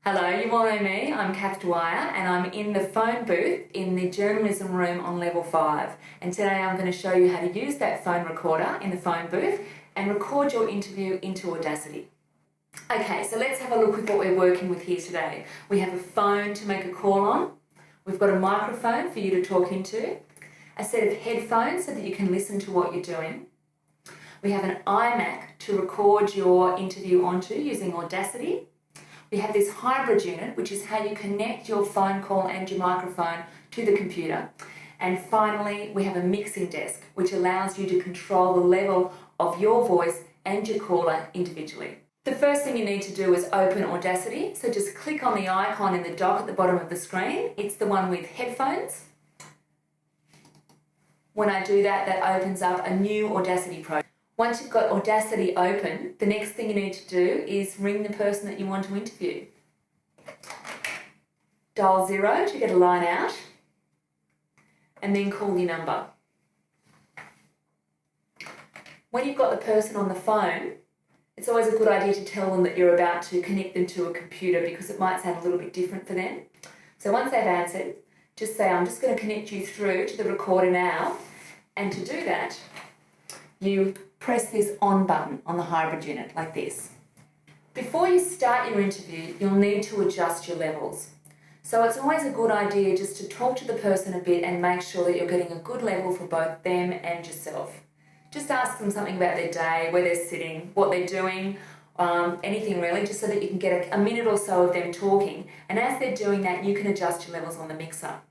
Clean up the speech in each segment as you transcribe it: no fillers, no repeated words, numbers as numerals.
Hello, you all know me, I'm Cath Dwyer and I'm in the phone booth in the journalism room on level 5, and today I'm going to show you how to use that phone recorder in the phone booth and record your interview into Audacity. Okay, so let's have a look at what we're working with here today. We have a phone to make a call on, we've got a microphone for you to talk into, a set of headphones so that you can listen to what you're doing. We have an iMac to record your interview onto using Audacity. We have this hybrid unit, which is how you connect your phone call and your microphone to the computer. And finally, we have a mixing desk, which allows you to control the level of your voice and your caller individually. The first thing you need to do is open Audacity. So just click on the icon in the dock at the bottom of the screen. It's the one with headphones. When I do that, that opens up a new Audacity project. Once you've got Audacity open, the next thing you need to do is ring the person that you want to interview. Dial 0 to get a line out, and then call your number. When you've got the person on the phone, it's always a good idea to tell them that you're about to connect them to a computer because it might sound a little bit different for them. So once they've answered, just say, I'm just going to connect you through to the recorder now, and to do that, you press this on button on the hybrid unit like this. Before you start your interview, you'll need to adjust your levels. So it's always a good idea just to talk to the person a bit and make sure that you're getting a good level for both them and yourself. Just ask them something about their day, where they're sitting, what they're doing, anything really, just so that you can get a minute or so of them talking. And as they're doing that, you can adjust your levels on the mixer.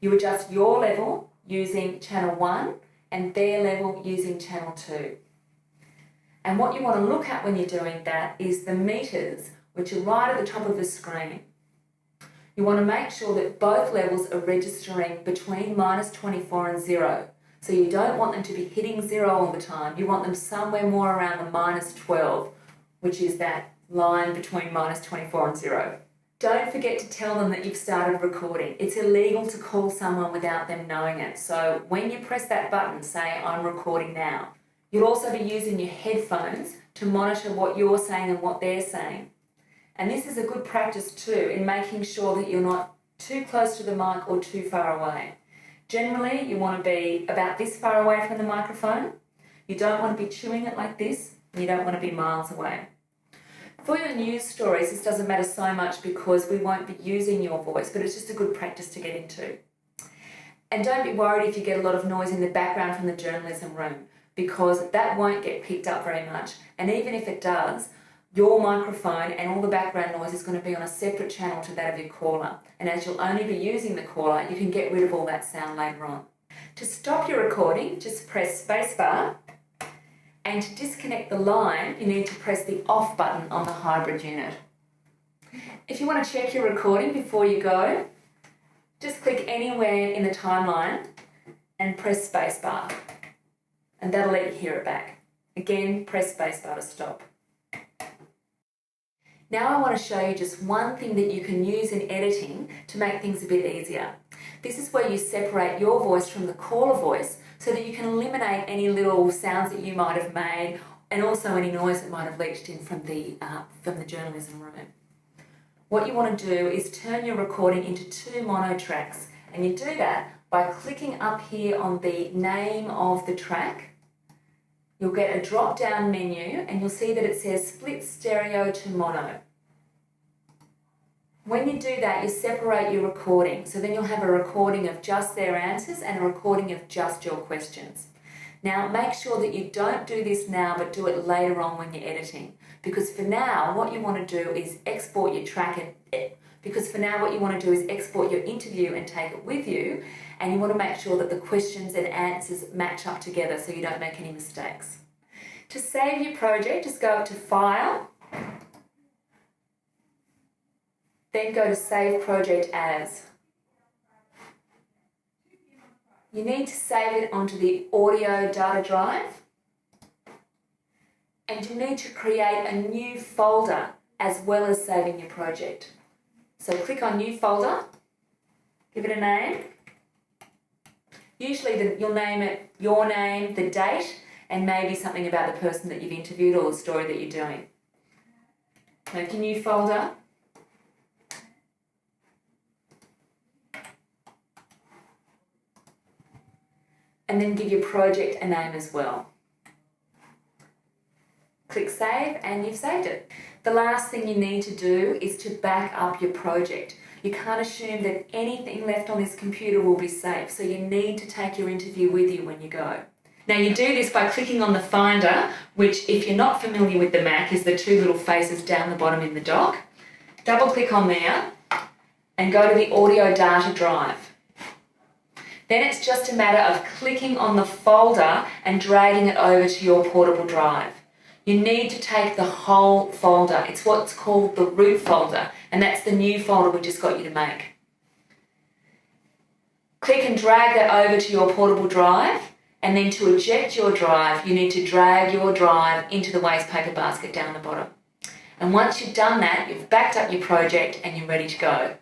You adjust your level using channel 1 and their level using channel 2. And what you want to look at when you're doing that is the meters, which are right at the top of the screen. You want to make sure that both levels are registering between -24 and 0. So you don't want them to be hitting 0 all the time. You want them somewhere more around the -12, which is that line between -24 and 0. Don't forget to tell them that you've started recording. It's illegal to call someone without them knowing it. So when you press that button, say, I'm recording now. You'll also be using your headphones to monitor what you're saying and what they're saying. And this is a good practice too in making sure that you're not too close to the mic or too far away. Generally, you want to be about this far away from the microphone. You don't want to be chewing it like this, and you don't want to be miles away. For your news stories, this doesn't matter so much because we won't be using your voice, but it's just a good practice to get into. And don't be worried if you get a lot of noise in the background from the journalism room, because that won't get picked up very much. And even if it does, your microphone and all the background noise is going to be on a separate channel to that of your caller. And as you'll only be using the caller, you can get rid of all that sound later on. To stop your recording, just press spacebar. And to disconnect the line, you need to press the off button on the hybrid unit. If you want to check your recording before you go, just click anywhere in the timeline and press spacebar. And that'll let you hear it back. Again, press spacebar to stop. Now I want to show you just one thing that you can use in editing to make things a bit easier. This is where you separate your voice from the caller voice so that you can eliminate any little sounds that you might have made and also any noise that might have leached in from the journalism room. What you want to do is turn your recording into 2 mono tracks, and you do that by clicking up here on the name of the track. You'll get a drop-down menu and you'll see that it says split stereo to mono. When you do that, you separate your recording. So then you'll have a recording of just their answers and a recording of just your questions. Now, make sure that you don't do this now, but do it later on when you're editing. Because for now, what you want to do is export your track export your interview and take it with you. And you want to make sure that the questions and answers match up together so you don't make any mistakes. To save your project, just go up to File, then go to Save Project As. You need to save it onto the audio data drive, and you need to create a new folder as well as saving your project. So click on New Folder, give it a name. Usually you'll name it your name, the date, and maybe something about the person that you've interviewed or the story that you're doing. Make a new folder, and then give your project a name as well. Click Save and you've saved it. The last thing you need to do is to back up your project. You can't assume that anything left on this computer will be safe, so you need to take your interview with you when you go. Now you do this by clicking on the Finder, which if you're not familiar with the Mac is the two little faces down the bottom in the dock. Double click on there and go to the audio data drive. Then it's just a matter of clicking on the folder and dragging it over to your portable drive. You need to take the whole folder. It's what's called the root folder, and that's the new folder we just got you to make. Click and drag that over to your portable drive, and then to eject your drive, you need to drag your drive into the waste paper basket down the bottom. And once you've done that, you've backed up your project and you're ready to go.